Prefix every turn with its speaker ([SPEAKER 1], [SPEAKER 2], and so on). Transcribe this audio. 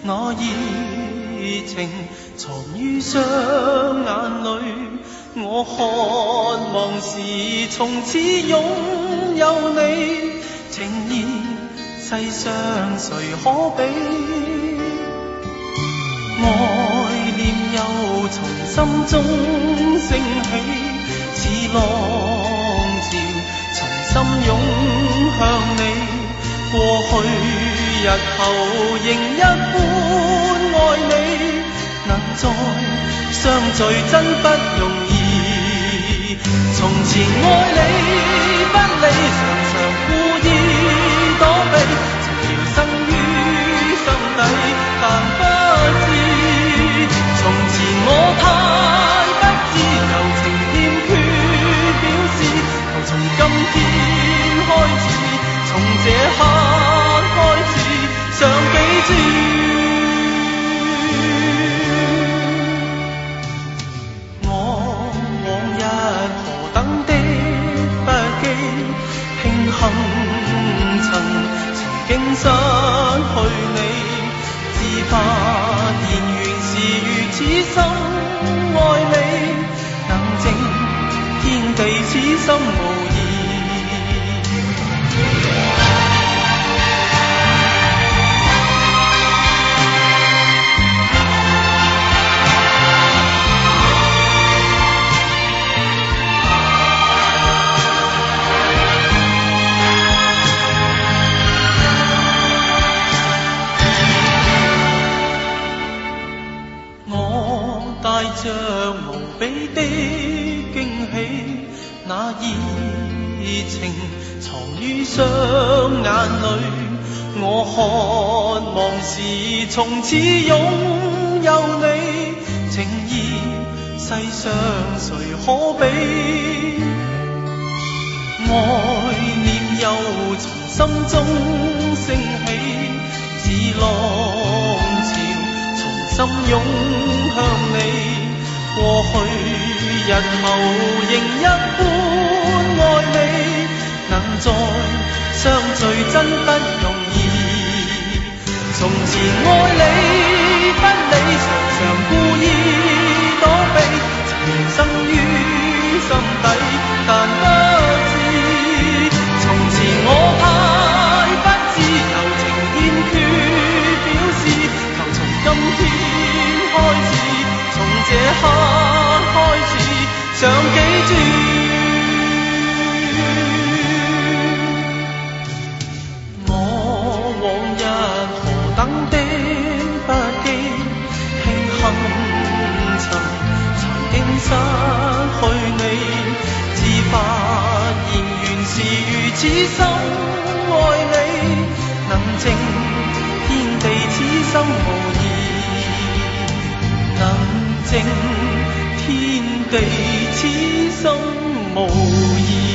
[SPEAKER 1] 那熱情藏於雙眼裏，我渴望是從此擁有你，情意世上誰可比？愛念又從心中升起，似浪潮從心湧向你。過去日後仍一般愛你，能再相聚真不容易。從前愛你不理，常常故意躲避，情調生於心底，但不知從前我太不知，柔情欠缺表示，求從今天開始，從這刻開始想記住，我往日何等的不羈，慶幸曾經失去你，只發現原是如此深愛你，能證天地此心無異。帶着無比的驚喜，那熱情藏於雙眼裏，我渴望是從此擁有你，情意世上誰可比？愛念又從心中升起，似浪潮從心湧向你。過去日後仍一般愛你，能再相聚真不容易。從前愛你不理，常常故意躲避，情緣生於心底，但不知從前我太不知，柔情欠缺表示，求從今天開始，從這刻開始想記住，我往日何等的不羈，慶幸曾經失去你，只發現原是如此深愛你，能證天地此心無異，能證天地此心無異。